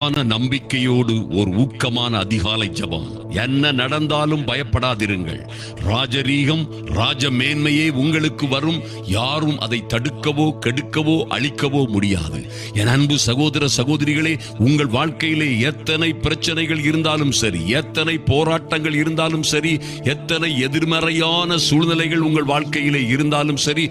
நம்பிக்கையோடு ஒரு ஊக்கமான அதிகாலை ஜெபம். என்ன நடந்தாலும் பயப்படாதிருங்கள். ராஜரீகம் ராஜ மேன்மையே உங்களுக்கு வரும். யாரும் அதை தடுக்கவோ கெடுக்கவோ அழிக்கவோ முடியாது. என் அன்பு சகோதர சகோதரிகளே, உங்கள் வாழ்க்கையிலே எத்தனை பிரச்சனைகள் இருந்தாலும் சரி, எத்தனை போராட்டங்கள் இருந்தாலும் சரி, எத்தனை எதிர்மறையான சூழ்நிலைகள் உங்கள் வாழ்க்கையிலே இருந்தாலும் சரி,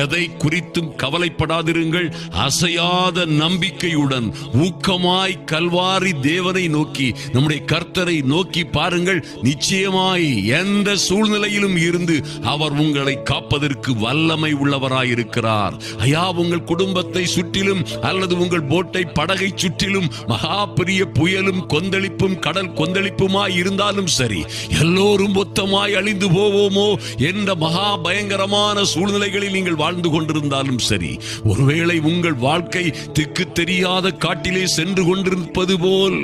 எதை குறித்தும் கவலைப்படாதிருங்கள். அசையாத நம்பிக்கையுடன் ஊக்கமாய் கல்வாரி தேவனை நோக்கி, நம்முடைய கர்த்தரை நோக்கி பாருங்கள். நிச்சயமாய் எந்த சூழ்நிலையிலும் இருந்து அவர் உங்களை காப்பதற்கு வல்லமை உள்ளவராயிருக்கிறார். ஐயா, உங்கள் குடும்பத்தை சுற்றிலும் அல்லது உங்கள் போட்டை படகை சுற்றிலும் மகா பெரிய புயலும் கொந்தளிப்பும் கடல் கொந்தளிப்புமாய் இருந்தாலும் சரி, எல்லோரும் மொத்தமாய் அழிந்து போவோமோ என்ற மகா பயங்கரமான சூழ்நிலைகளில் நீங்கள் வாழ்ந்து கொண்டிருந்தாலும் சரி, ஒருவேளை உங்கள் வாழ்க்கை திக்கு தெரியாத காட்டிலே சென்று கொண்டிருப்பது போல்,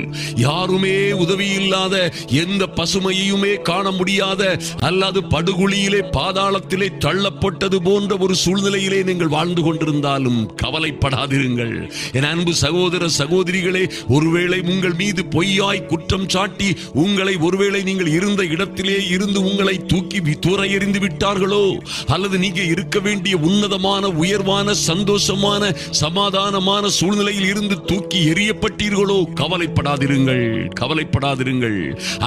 யாருமே உதவி இல்லாத, எந்த பசுமையுமே காண முடியாத, அல்லது படுகுழியிலே பாதாளத்திலே தள்ளப்பட்டது போன்ற ஒரு சூழ்நிலையிலே நீங்கள் வாழ்ந்து கொண்டிருந்தாலும் கவலைப்படாதிருங்கள். என் அன்பு சகோதர சகோதரிகளே, ஒருவேளை உங்கள் மீது பொய்யாய் குற்றம் சாட்டி உங்களை ஒருவேளை நீங்கள் இருந்த இடத்திலே இருந்து உங்களை தூக்கி தூர எறிந்து விட்டார்களோ, அல்லது நீங்க இருக்க வேண்டிய உன்னதமான உயர்வான சந்தோஷமான சமாதானமான சூழ்நிலையில் இருந்து தூக்கி எறியப்பட்டீர்களோ, கவலைப்படாதிருங்கள், கவலைப்படாதிருங்கள்.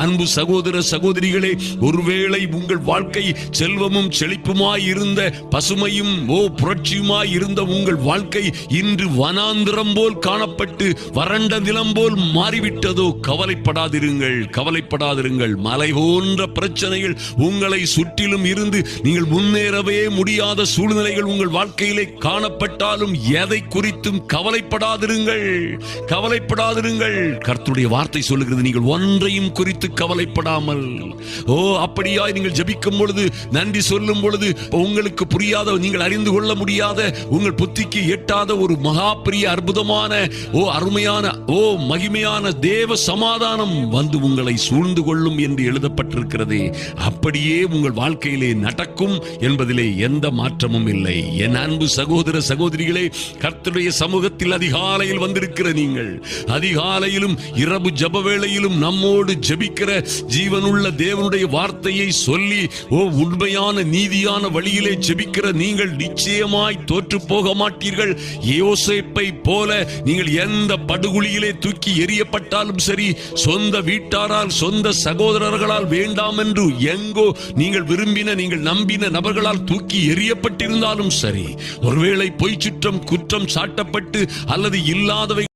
அன்பு சகோதர சகோதரிகளே, ஒருவேளை உங்கள் வாழ்க்கை செல்வமும் செழிப்புமாய் இருந்த, பசுமையும் புரட்சியுமாய் இருந்த உங்கள் வாழ்க்கை இன்று வனாந்திரம் போல் காணப்பட்டு வறண்ட நிலம் போல் மாறிவிட்டதோ, கவலைப்படாதிருங்கள், கவலைப்படாதிருங்கள். மலை போன்ற பிரச்சனைகள் உங்களை சுற்றிலும் இருந்து நீங்கள் முன்னேறவே முடியாத சூழ்நிலைகள் உங்கள் வாழ்க்கையிலே காணப்பட்டாலும் எதை குறித்தும் கவலைப்படாதிருங்கள், கவலைப்படாதிருங்கள். கர்த்தருடைய வார்த்தை சொல்லுகிறது, நீங்கள் ஒன்றையும் குறித்து கவலைப்படாமல், அப்படியாய் நீங்கள் ஜெபிக்கும் பொழுது, நன்றி சொல்லும் பொழுது, உங்களுக்கு புரியாத, நீங்கள் அறிந்து கொள்ள முடியாத, உங்கள் புத்திக்கு எட்டாத ஒரு மகா பெரிய அற்புதமான அருமையான மகிமையான தேவ சமாதானம் வந்து உங்களை சூழ்ந்து கொள்ளும் என்று எழுதப்பட்டிருக்கிறதே, அப்படியே உங்கள் வாழ்க்கையிலே நடக்கும் என்பதிலே எந்த மாற்றமும் இல்லை. என் அன்பு சகோதர சகோதரிகளே, கர்த்தருடைய சமூகத்தில் அதிகாலையில் வந்திருக்கிற நீங்கள், அதிகாலையிலும் இரவு ஜெப வேளையிலும் நம்மோடு ஜெபிக்கிற ஜீவனுள்ள தேவனுடைய வார்த்தையை சொல்லி உண்மையான நீதியான வழியிலே ஜெபிக்கிற நீங்கள் நிச்சயமாய் தோற்று போக மாட்டீர்கள். யோசேப்பை போல நீங்கள் எந்த படுகுழியிலே தூக்கி எறியப்பட்டாலும் சரி, சொந்த வீட்டாரால் சொந்த சகோதரர்களால் வேண்டாம் என்று எங்கோ நீங்கள் விரும்பின, நீங்கள் நம்பின நபர்களால் தூக்கி எறியப்பட்டிருந்தாலும் சரி, ஒருவேளை பொய் குற்றம் சாட்டப்பட்டு அல்லது இல்லாதவைகள்